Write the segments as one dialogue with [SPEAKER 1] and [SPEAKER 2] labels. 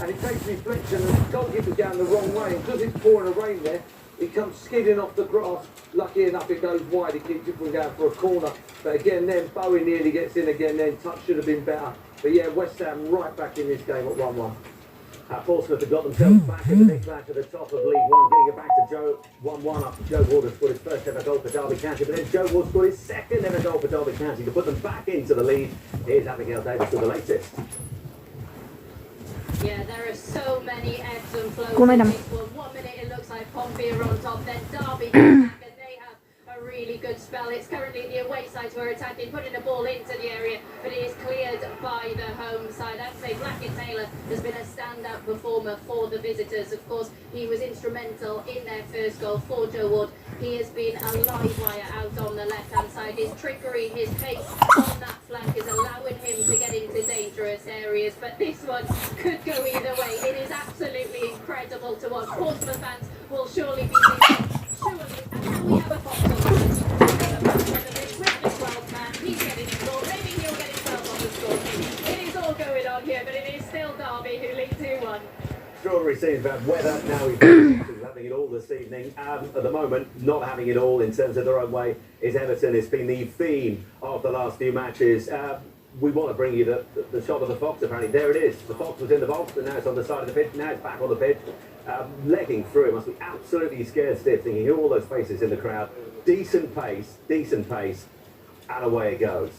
[SPEAKER 1] and it takes reflection, and the goalkeeper's going the wrong way, and because it's pouring rain there, he comes skidding off the grass. Lucky enough it goes wide, he keeps it from going for a corner. But again then, Bowie nearly gets in again then, touch should have been better. But yeah, West Ham right back in this game at 1-1. Portsmouth have got themselves back in the next match at the top of League One, getting it back to Joe 1-1 after Joe Ward had scored his first ever goal for Derby County, but then Joe Ward scored his second ever goal for Derby County to put them back into the lead. Here's Abigail Davis with the latest.
[SPEAKER 2] Yeah, there are so many ebbs and flows in this one. 1 minute it looks like Pompey are on top, then Derby come back and they have a really good spell. It's currently the away side who are attacking, putting a ball into the area, but it is cleared by the home side. I'd say Blackett Taylor has been a standout performer for the visitors. Of course, he was instrumental in their first goal for Joe Ward. He has been a live wire out on the left-hand side. His trickery, his pace on that flank is allowing him to get into dangerous areas, but this one could go either way. It is absolutely incredible to watch. Portsmouth fans will surely be thinking, surely, and now we have a box on with the 12 man, he's getting involved, maybe he'll get himself on the score sheet. It is all going on here, but it is still Derby who lead 2-1.
[SPEAKER 1] Extraordinary scenes about weather. Now he's having it all this evening. At the moment, not having it all in terms of their own way is Everton. It's been the theme of the last few matches. We want to bring you the shot of the Fox, apparently. There it is. The Fox was in the box, and now it's on the side of the pitch. Now it's back on the pitch. Legging through. It must be absolutely scared stiff, thinking, hear all those faces in the crowd. Decent pace, and away it goes.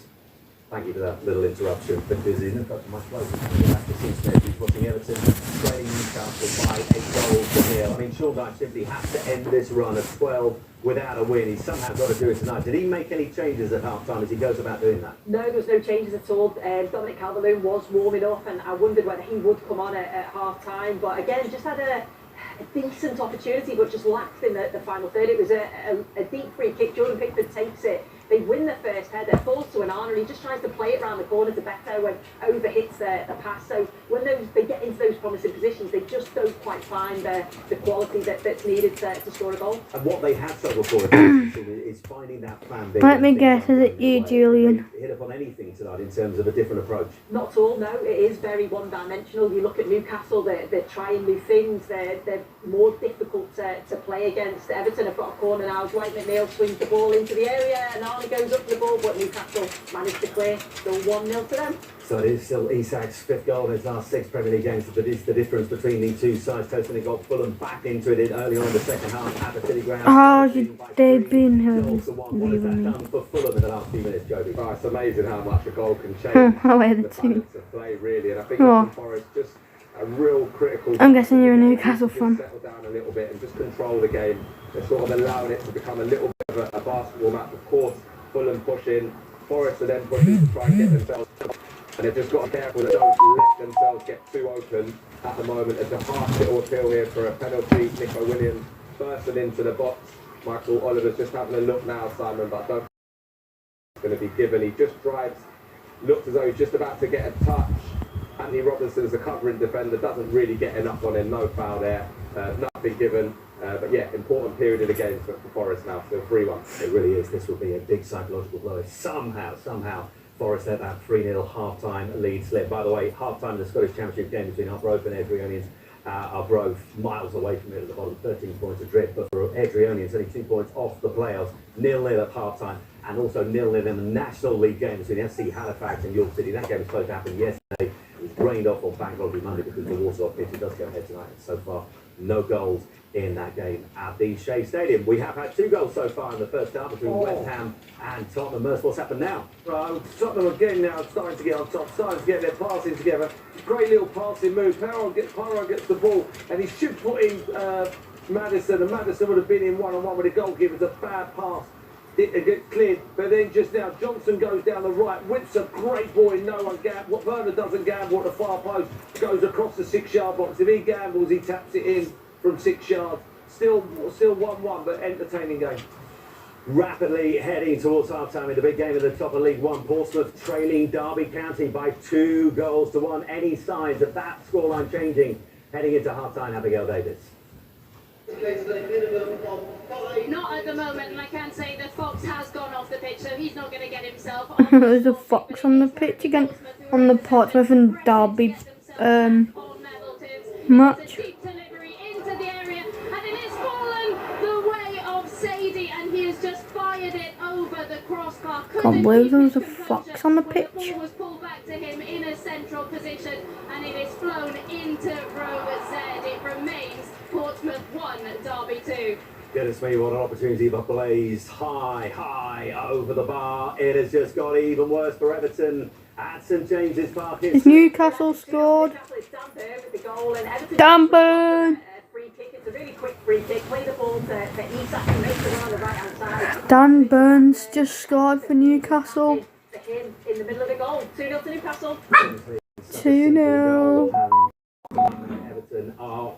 [SPEAKER 1] Thank you for that little interruption, because it's not much closer. Back to Steve Smith, who's watching Everton trailing Newcastle by 8 goals to 0. I mean, Sean Dyche simply has to end this run of 12 without a win. He's somehow got to do it tonight. Did he make any changes at half-time as he goes about doing that?
[SPEAKER 3] No, there was no changes at all. Dominic Calvert-Lewin was warming up, and I wondered whether he would come on at half-time. But again, just had a decent opportunity, but just lacked in the final third. It was a deep free kick. Jordan Pickford takes it. They win the first header, falls to an Arnold, and he just tries to play it round the corner to Beto when over hits the pass. So when they get into those promising positions, they just don't quite find the quality that's needed to score a goal.
[SPEAKER 1] And what they have struggled for is finding that plan B.
[SPEAKER 4] Let me guess, is it you, Julian?
[SPEAKER 1] Hit upon anything tonight in terms of a different approach?
[SPEAKER 3] Not at all, no. It is very one-dimensional. You look at Newcastle, they're trying new things. They're more difficult to play against. Everton have got a corner now. Dwight McNeil swings the ball into the area, and Arnie goes up the ball, but Newcastle managed to clear. Still 1-0 to them.
[SPEAKER 1] So it is still Isak's 5th goal in his last 6 Premier League games, but it's the difference between the two sides. Totally got Fulham back into it early on in the second half at the City Ground.
[SPEAKER 4] Oh, they've been
[SPEAKER 1] What has that done for Fulham in the last few minutes, Joby?
[SPEAKER 5] Oh, it's amazing how much a goal can change the balance of play, really. And I think Forest just a real critical...
[SPEAKER 4] I'm guessing you're a Newcastle fan.
[SPEAKER 5] Settle down a little bit and just control the game. They're sort of allowing it to become a little bit of a basketball match. Of course, Fulham pushing, Forest are then pushing to try and get themselves up. And they've just got to be careful that they don't let themselves get too open at the moment. There's a harsh little appeal here for a penalty. Nico Williams bursting into the box. Michael Oliver's just having a look now, Simon, but I don't think it's going to be given. He just drives, looks as though he's just about to get a touch. Anthony Robinson's a covering defender, doesn't really get enough on him, no foul there, nothing given. But yeah, important period of the game for Forest now, still 3-1.
[SPEAKER 1] It really is. This will be a big psychological blow if somehow Forest let that 3-0 half-time lead slip. By the way, half-time in the Scottish Championship game between Arbroath and Edrionians. Arbroath miles away from it at the bottom, 13 points adrift, but for Edrionians only 2 points off the playoffs, 0-0 at half-time, and also 0-0 in the National League game between FC Halifax and York City. That game was supposed to happen yesterday. It was rained off on Bank Holiday Monday because the Warsaw pitch. It does go ahead tonight. So far, no goals in that game at the Shea Stadium. We have had 2 goals so far in the first half between West Ham and Tottenham. Merce, what's happened now?
[SPEAKER 6] Right, Tottenham again now starting to get on top, starting to get their passing together. Great little passing move. Poirot gets the ball, and he should put in Maddison, and Maddison would have been in one-on-one with the goalkeeper. It's a bad pass. It gets cleared, but then just now Johnson goes down the right, whips a great ball in no one gamble. What Werner doesn't gamble at the far post, goes across the 6-yard box. If he gambles, he taps it in from 6 yards. Still 1-1, but entertaining game.
[SPEAKER 1] Rapidly heading towards half-time in the big game at the top of League One. Portsmouth trailing Derby County by 2 goals to 1. Any signs of that scoreline changing heading into half-time, Abigail Davis?
[SPEAKER 2] Not at the moment, and I can say the Fox has gone off the pitch, so he's not going to get himself on.
[SPEAKER 4] There's a Fox on the pitch again, on the Portsmouth and Derby Much.
[SPEAKER 2] Deep delivery into the area, and it has fallen the way of Sadie, and he has just fired it over the crossbar.
[SPEAKER 4] Can't believe there was a fox on the
[SPEAKER 2] When
[SPEAKER 4] pitch.
[SPEAKER 2] the ball was pulled back to him in a central position, and it is flown into row Z. It remains Portsmouth 1, Derby 2.
[SPEAKER 1] Goodness me, what an opportunity, but blazed high over the bar. It has just got even worse for Everton at St James's Park.
[SPEAKER 4] Is Newcastle scored?
[SPEAKER 3] Newcastle is Dan Burn with the goal, and Everton
[SPEAKER 4] Dan Burn!
[SPEAKER 3] free kick. It's a really quick free kick. Play the ball to Isak, who makes the run on the right hand side.
[SPEAKER 4] Dan Burns just scored for Newcastle.
[SPEAKER 3] For him in the middle of the goal. 2-0 to Newcastle.
[SPEAKER 4] 2-0.
[SPEAKER 1] Everton are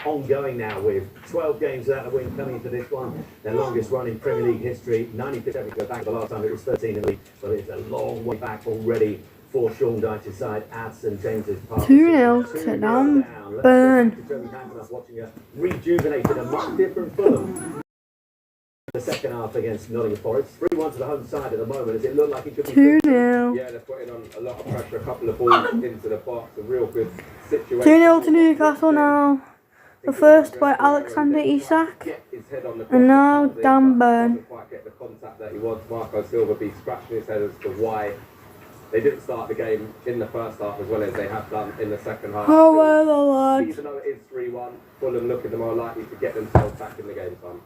[SPEAKER 1] ongoing now with 12 games without a win coming into this one. Their longest run in Premier League history. 95 go back the last time it was 13 in the league, so it's a long way back already for Sean Dyche's side at St James's Park.
[SPEAKER 4] 2-0 to Dan Burn.
[SPEAKER 1] Watching a rejuvenated and much different Fulham. The second half against Nottingham Forest. 3-1 to the home side at the moment, as it looked like it could be
[SPEAKER 4] 2-0.
[SPEAKER 5] Yeah, they're putting on a lot of pressure, a couple of balls into the box, a real good situation.
[SPEAKER 4] 2-0 to Newcastle now. The first by Alexander Isak.
[SPEAKER 5] Get his head on the
[SPEAKER 4] And now
[SPEAKER 5] crossbar,
[SPEAKER 4] Dan
[SPEAKER 5] but
[SPEAKER 4] Burn.
[SPEAKER 5] doesn't quite get the contact that he wants. Marco Silva be scratching his head as to why they didn't start the game in the first half as well as they have done in the second half.
[SPEAKER 4] Oh well, the lads.
[SPEAKER 5] Even though it is 3-1, Fulham looking the more likely to get themselves back in the game, Tom.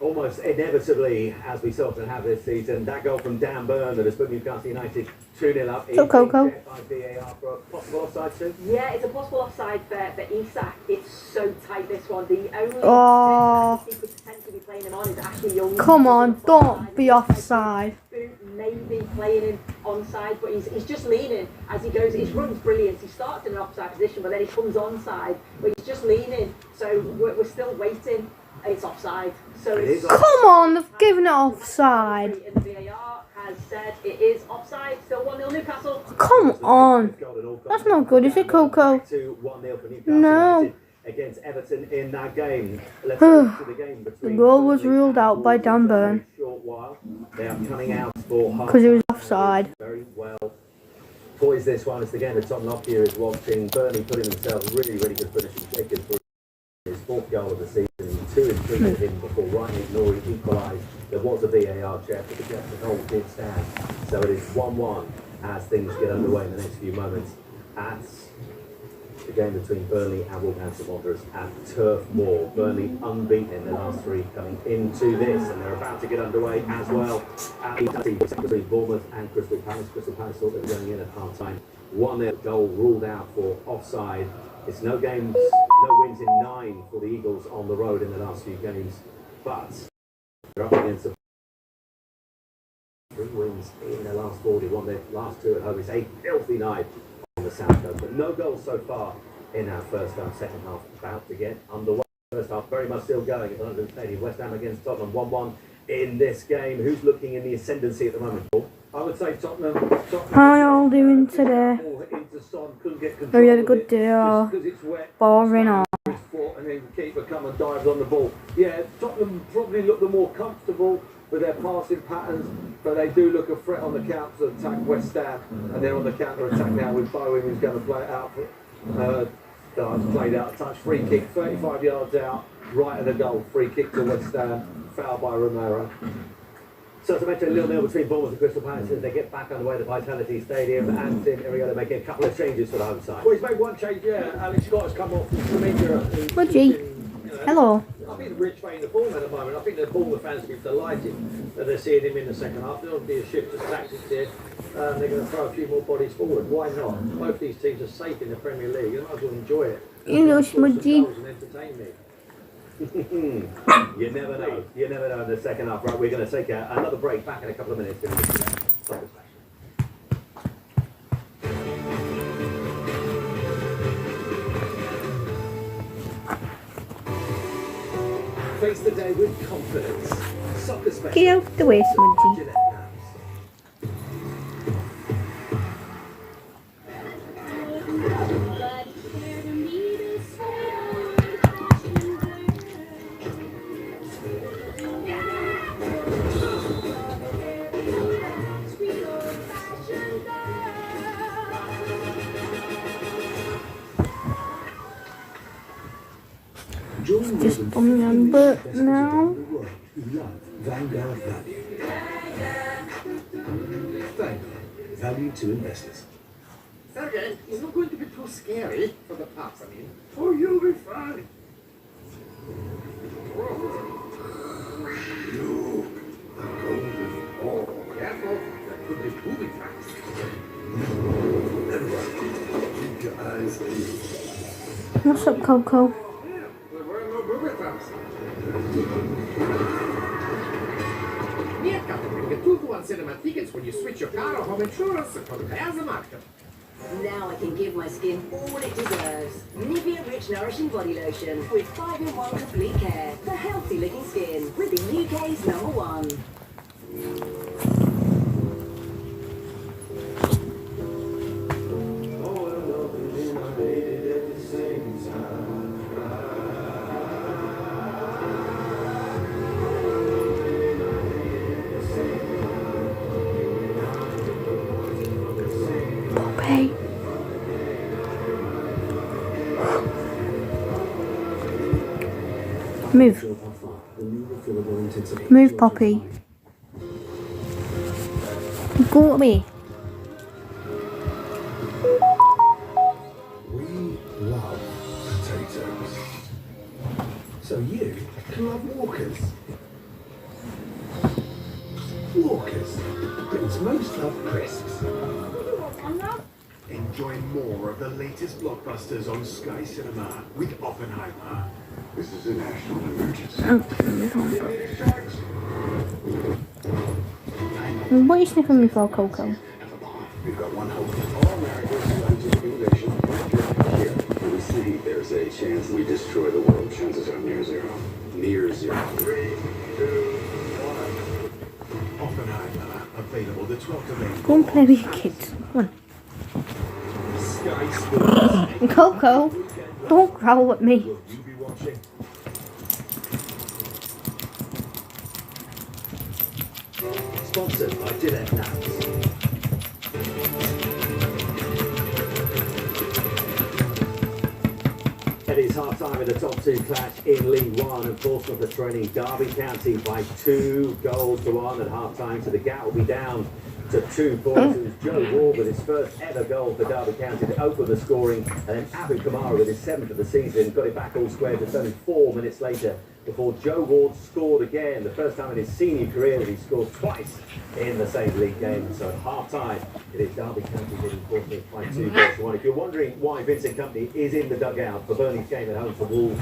[SPEAKER 1] Almost inevitably, as we so often have this season, that goal from Dan Burn that has put Newcastle United 2-0 up.
[SPEAKER 4] So Coco.
[SPEAKER 1] By VAR for a possible offside too.
[SPEAKER 3] Yeah, it's a possible offside for Isak. It's so tight, this one. The only
[SPEAKER 4] Oh.
[SPEAKER 3] he could potentially be playing him on is Ashley Young.
[SPEAKER 4] Come on, don't be offside.
[SPEAKER 3] Maybe playing him onside, but he's just leaning as he goes. His run's brilliant. He starts in an offside position, but then he comes onside, but he's just leaning. So we're still waiting. It's offside. So it's
[SPEAKER 4] Come on, they've given it offside.
[SPEAKER 3] and the VAR has said it is offside. Still 1-0 Newcastle.
[SPEAKER 4] Come on. That's not good, is it, Coco?
[SPEAKER 1] 2-1-0 for Newcastle
[SPEAKER 4] No.
[SPEAKER 1] United against Everton in that game. Let's go to the game
[SPEAKER 4] The
[SPEAKER 1] between
[SPEAKER 4] goal was
[SPEAKER 1] Burnley
[SPEAKER 4] ruled
[SPEAKER 1] and
[SPEAKER 4] out by
[SPEAKER 1] Wolves
[SPEAKER 4] Dan
[SPEAKER 1] in a
[SPEAKER 4] Burn.
[SPEAKER 1] very short while. They are coming out for half.
[SPEAKER 4] Because it was offside.
[SPEAKER 1] Very well poised this one. It's the game that Tom Lockyer is watching. Burnley putting themselves really good finishing shaken for his fourth goal of the season. 2 and 3 for him before Ryan Ignory equalised. There was a VAR check, but the Jefferson goal did stand. So it is 1-1 as things get underway in the next few moments at the game between Burnley and Wolverhampton Wanderers at Turf Moor. Burnley unbeaten in the last 3 coming into this, and they're about to get underway as well at the team between Bournemouth and Crystal Palace. Crystal Palace thought they were going in at half time. 1-0 goal ruled out for offside. It's no wins in 9 for the Eagles on the road in the last few games, but they're up against 3 wins in their last 4. They won their last 2 at home. It's a filthy night on the South Coast, but no goals so far in our first half. Second half about to get underway. First half very much still going at the London Stadium. West Ham against Tottenham, 1-1 in this game. Who's looking in the ascendancy at the moment, Paul?
[SPEAKER 6] I would say Tottenham.
[SPEAKER 4] How are you all doing today? Have you had a good day or boring or?
[SPEAKER 6] And then the keeper come and dives on the ball. Yeah, Tottenham probably look the more comfortable with their passing patterns, but they do look a threat on the counter attack West Ham, and they're on the counter attack now with Bowen, who's going to play it out for played out touch, free kick 35 yards out, right of the goal, free kick to West Ham, foul by Romero.
[SPEAKER 1] So as I mentioned, 0-0 between Bournemouth and Crystal Palace as they get back underway at the Vitality Stadium, and Tim Iriota making a couple of changes for the home side.
[SPEAKER 6] Well, he's made one change, yeah. Alex Scott has come off from injury.
[SPEAKER 4] Reggie. Hello.
[SPEAKER 6] I think the Rich playing the form at the moment. I think the Bournemouth fans will be delighted that they're seeing him in the second half. There'll be a shift of tactics here. They're going to throw a few more bodies forward. Why not? Both these teams are safe in the Premier League. You might as well enjoy it.
[SPEAKER 4] You know, Smudgy.
[SPEAKER 6] And entertain me.
[SPEAKER 1] You never know. You never know in the second half. Right, we're going to take another break. Back in a couple of minutes. Face the day with confidence. Soccer special.
[SPEAKER 4] Get out the way, Smudgy. Just remember now.
[SPEAKER 7] Vanguard Value. Vanguard. Value to investors.
[SPEAKER 8] Sergey, it's not going to be too scary for the pups, I mean. Oh, you'll be fine.
[SPEAKER 7] Look.
[SPEAKER 8] Oh, careful. That could be booby traps.
[SPEAKER 7] Everyone, keep your eyes peeled.
[SPEAKER 4] What's up, Coco?
[SPEAKER 8] Yeah, there were no booby traps. Near Captain, get 2-to-1 cinema tickets when you switch your car or home insurance. Compares the market.
[SPEAKER 9] Now I can give my skin all it deserves. Nivea Rich Nourishing Body Lotion with 5-in-1 complete care for healthy looking skin with the UK's #1.
[SPEAKER 4] Poppy. Move. Move, Poppy. Go away.
[SPEAKER 7] We love potatoes. So you can love Walkers. Walkers. Britain's most loved crisps. Enjoy more of the latest blockbusters on Sky Cinema with Oppenheimer. This is a national emergency.
[SPEAKER 4] What are you sniffing me for, Coco?
[SPEAKER 7] We've got one hope. All Americans scientific innovation here. In the city, there's a chance we destroy the world. Chances are near zero. Near zero. 3, 2, 1. Oppenheimer. Available the 12th of April.
[SPEAKER 4] Go and play with your kids. Come on.
[SPEAKER 7] Sky Sports.
[SPEAKER 4] Coco, don't growl at me.
[SPEAKER 7] Will you be watching?
[SPEAKER 1] Sponsored by Gillette Naps. It is half-time in the top two clash in League One, and Portsmouth are trailing Derby County by 2-1 at half-time, so the gap will be down to 2 points. It was Joe Ward with his first ever goal for Derby County to open the scoring, and then Abu Kamara with his 7th of the season got it back all square just only 4 minutes later before Joe Ward scored again, the first time in his senior career that he scored twice in the same league game. And so at half-time, it is Derby County leading Portsmouth by 2-1. If you're wondering why Vincent Kompany is in the dugout for Burnley's game at home to Wolves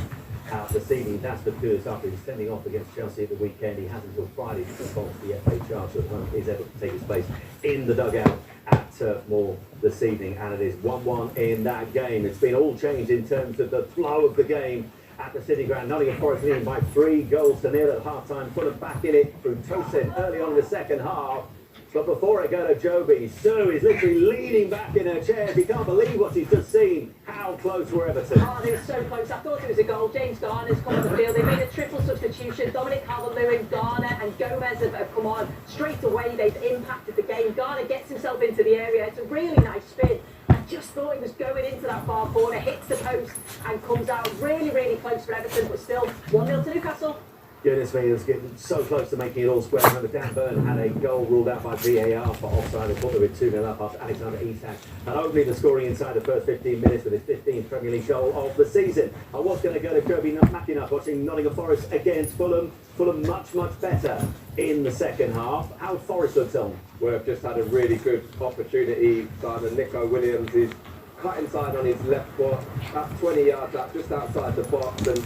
[SPEAKER 1] this evening, that's because after his sending off against Chelsea at the weekend, he has until Friday to box the FA charge, so he is able to take his place in the dugout at Turf Moor this evening, and it is 1-1 in that game. It's been all changed in terms of the flow of the game at the City Ground. Nottingham Forest leading by 3-0 at half-time. Fulham back in it through Tosin early on in the second half. But before it go to Joby, Sue is literally leaning back in her chair. She can't believe what she's just seen. How close were Everton?
[SPEAKER 3] Oh, they were so close. I thought it was a goal. James Garner's come on the field. They made a triple substitution. Dominic Calvert-Lewin, Garner and Gomez have come on straight away. They've impacted the game. Garner gets himself into the area. It's a really nice spin. I just thought he was going into that far corner, hits the post and comes out really, really close for Everton, but still 1-0 to Newcastle.
[SPEAKER 1] Goodness me, it was getting so close to making it all square. Remember, Dan Burn had a goal ruled out by VAR for offside. They thought they were 2-0 up after Alexander Isak and opening the scoring inside the first 15 minutes with his 15th Premier League goal of the season. I was going to go to Kirby McInnes watching Nottingham Forest against Fulham. Fulham much, much better in the second half. How Forest looked on?
[SPEAKER 5] We've just had a really good opportunity. Simon Nico Williams is cut inside on his left foot, that's 20 yards out, just outside the box, and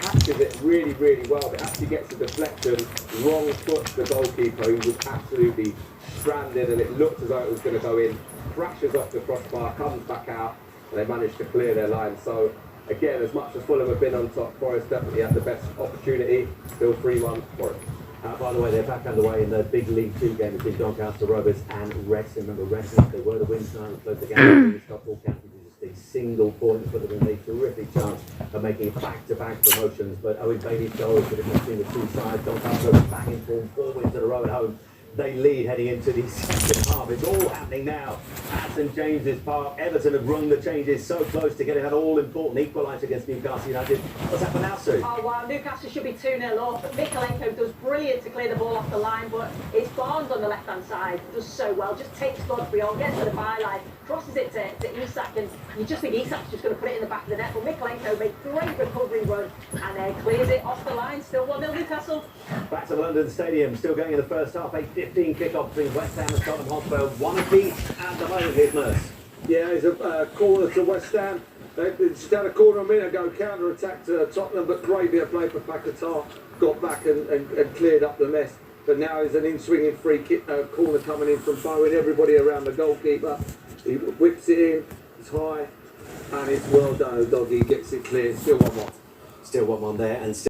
[SPEAKER 5] catches it really, really well, but actually gets a deflection, wrong foot to the goalkeeper, who was absolutely stranded, and it looked as though it was going to go in, crashes off the crossbar, comes back out, and they managed to clear their line. So again, as much as Fulham have been on top, Forest definitely had the best opportunity. Still 3-1 Forest.
[SPEAKER 1] By the way, they're back underway in the big League 2 game between Doncaster Rovers and Wrexham. Remember, Wrexham, they were the wins tonight and closed the game. They stopped all counties. A single point put them in a terrific chance of making back-to-back promotions. But Owen Bailey's goal is the difference between the two sides. Doncaster back in form, 4 wins in a row at home they lead heading into the second half. It's all happening now at St James's Park. Everton have rung the changes so close to getting that all-important equaliser against Newcastle United. What's happened now, Sue?
[SPEAKER 3] Oh wow, Newcastle should be 2-0 up. Mikalenko does brilliant to clear the ball off the line, but it's Barnes on the left-hand side, does so well, just takes Godfrey on, gets to the byline, crosses it to Isak, and you just think Isak's just going to put it in the back of the net, but Mikalenko made great recovery run and clears it off the line. Still 1-0 Newcastle.
[SPEAKER 1] Back to the London Stadium, still going in the first half. 8:15 kickoff between West Ham and Tottenham Hotspur. One apiece at the moment, here's Merce.
[SPEAKER 6] Yeah, it's a corner to West Ham. They just had a corner a minute ago, counter-attack to Tottenham, but great bit of play for Paquetá. Got back and cleared up the mess. But now is an in-swinging free kick, corner coming in from Bowen. Everybody around the goalkeeper. He whips it in, it's high, and it's well done. Doggy gets it clear. Still 1-1.
[SPEAKER 1] Still 1-1 there, and still